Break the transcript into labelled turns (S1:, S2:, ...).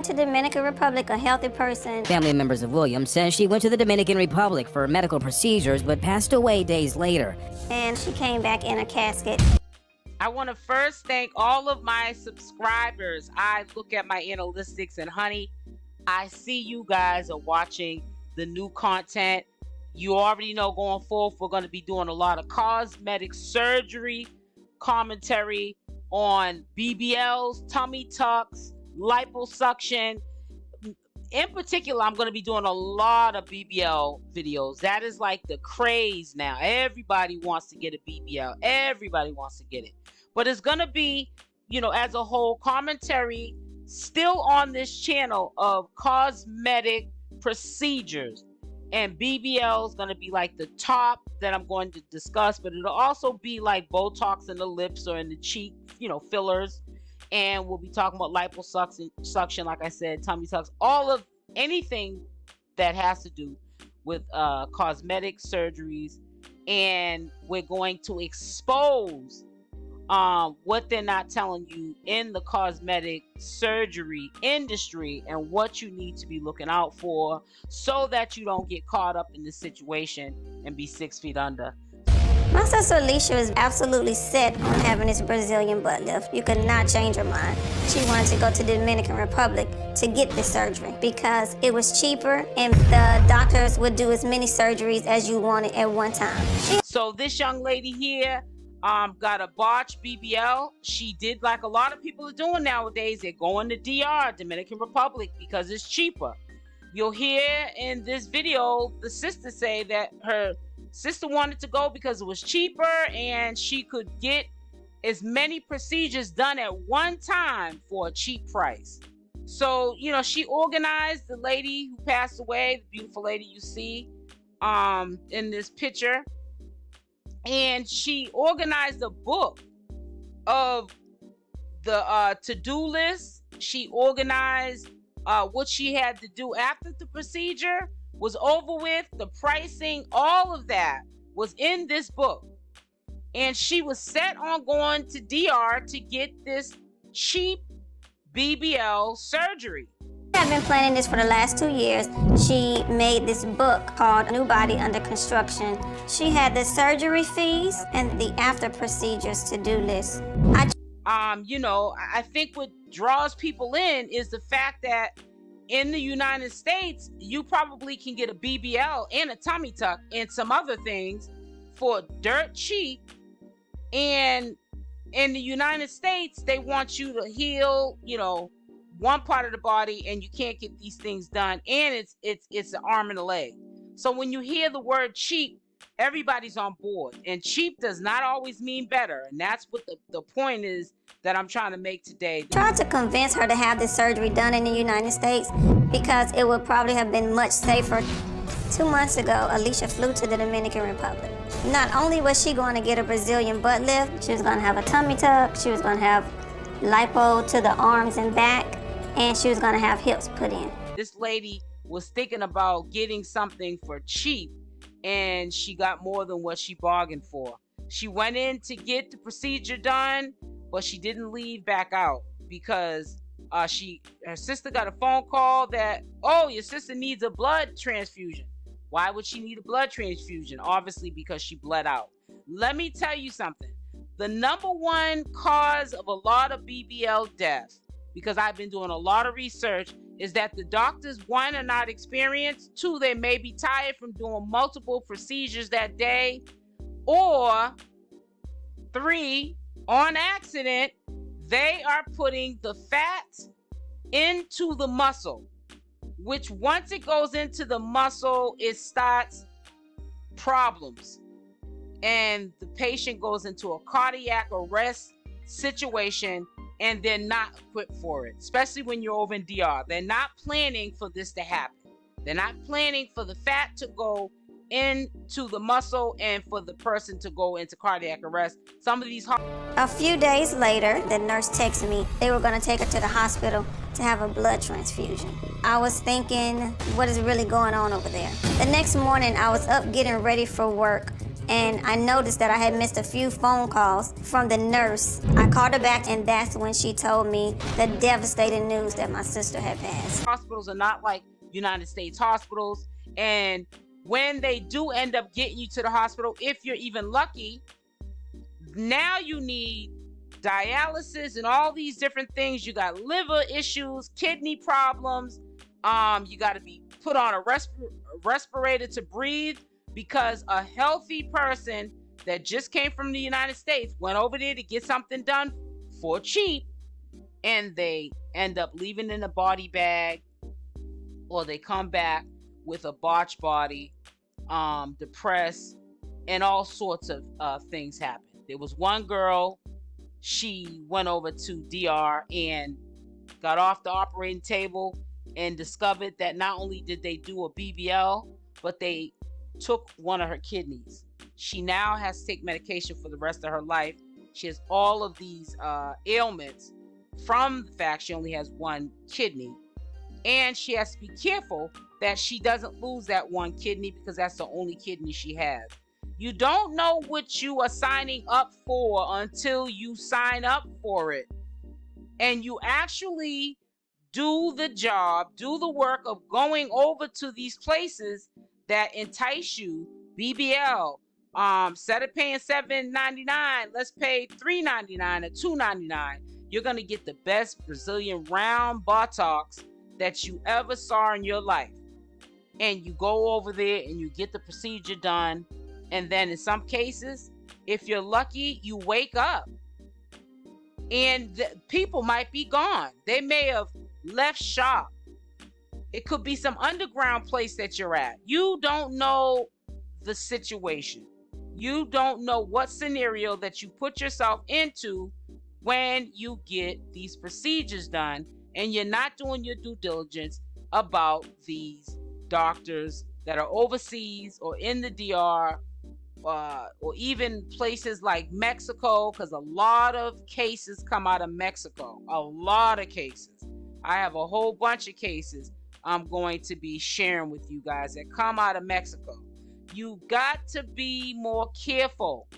S1: To Dominican Republic, a healthy person.
S2: Family members of William says she went to the Dominican Republic for medical procedures but passed away days later.
S1: And she came back in a casket.
S3: I want to first thank all of my subscribers. I look at my analytics and honey, I see you guys are watching the new content. You already know going forward, we're going to be doing a lot of cosmetic surgery commentary on BBLs, tummy tucks, liposuction. In particular, I'm going to be doing a lot of BBL videos. That is like the craze now. Everybody wants to get a BBL. Everybody wants to get it. But it's going to be, as a whole commentary still on this channel of cosmetic procedures. And BBL is going to be like the top that I'm going to discuss. But it'll also be like Botox in the lips or in the cheek, fillers. And we'll be talking about liposuction, like I said, tummy tucks, all of anything that has to do with cosmetic surgeries. And we're going to expose what they're not telling you in the cosmetic surgery industry and what you need to be looking out for so that you don't get caught up in this situation and be 6 feet under.
S1: My sister Alicia was absolutely set on having this Brazilian butt lift. You could not change her mind. She wanted to go to the Dominican Republic to get this surgery because it was cheaper and the doctors would do as many surgeries as you wanted at one time.
S3: So this young lady here got a botched BBL. She did like a lot of people are doing nowadays. They're going to DR, Dominican Republic, because it's cheaper. You'll hear in this video the sister say that her sister wanted to go because it was cheaper and she could get as many procedures done at one time for a cheap price. So, she organized the lady who passed away, the beautiful lady you see in this picture. And she organized a book of the to-do list. She organized what she had to do after the procedure was over with, the pricing, all of that was in this book. And she was set on going to DR to get this cheap BBL surgery.
S1: I've been planning this for the last 2 years. She made this book called New Body Under Construction. She had the surgery fees and the after procedures to-do list.
S3: I think what draws people in is the fact that in the United States, you probably can get a BBL and a tummy tuck and some other things for dirt cheap. And in the United States, they want you to heal, one part of the body, and you can't get these things done. And it's an arm and a leg. So when you hear the word cheap, everybody's on board. And cheap does not always mean better. And that's what the point is that I'm trying to make today.
S1: I tried to convince her to have this surgery done in the United States because it would probably have been much safer. 2 months ago, Alicia flew to the Dominican Republic. Not only was she going to get a Brazilian butt lift, she was going to have a tummy tuck, she was going to have lipo to the arms and back, and she was going to have hips put in.
S3: This lady was thinking about getting something for cheap, and she got more than what she bargained for. She went in to get the procedure done, but she didn't leave back out because her sister got a phone call that, oh, your sister needs a blood transfusion. Why would she need a blood transfusion? Obviously because she bled out. Let me tell you something. The number one cause of a lot of BBL deaths, because I've been doing a lot of research, is that the doctors, one, are not experienced, two, they may be tired from doing multiple procedures that day, or three, on accident, they are putting the fat into the muscle, which once it goes into the muscle, it starts problems. And the patient goes into a cardiac arrest situation, and they're not equipped for it, especially when you're over in DR. They're not planning for this to happen. They're not planning for the fat to go into the muscle and for the person to go into cardiac arrest. Some of these...
S1: A few days later, the nurse texted me. They were going to take her to the hospital to have a blood transfusion. I was thinking, what is really going on over there? The next morning, I was up getting ready for work and I noticed that I had missed a few phone calls from the nurse. I called her back, and that's when she told me the devastating news that my sister had passed.
S3: Hospitals are not like United States hospitals, and when they do end up getting you to the hospital, if you're even lucky, now you need dialysis and all these different things. You got liver issues, kidney problems. You got to be put on a respirator to breathe, because a healthy person that just came from the United States went over there to get something done for cheap, and they end up leaving in a body bag, or they come back with a botched body, depressed, and all sorts of things happen. There was one girl, she went over to DR and got off the operating table and discovered that not only did they do a BBL, but they took one of her kidneys. She now has to take medication for the rest of her life. She has all of these ailments from the fact she only has one kidney. And she has to be careful that she doesn't lose that one kidney, because that's the only kidney she has. You don't know what you are signing up for until you sign up for it. And you actually do the job, do the work of going over to these places that entice you. BBL, instead of paying $7.99, let's pay $3.99 or $2.99. You're gonna get the best Brazilian round Botox that you ever saw in your life. And you go over there and you get the procedure done. And then in some cases, if you're lucky, you wake up and people might be gone. They may have left shop. It could be some underground place that you're at. You don't know the situation. You don't know what scenario that you put yourself into when you get these procedures done, and you're not doing your due diligence about these doctors that are overseas or in the DR, or even places like Mexico, because a lot of cases come out of Mexico. A lot of cases. I have a whole bunch of cases I'm going to be sharing with you guys that come out of Mexico. You got to be more careful.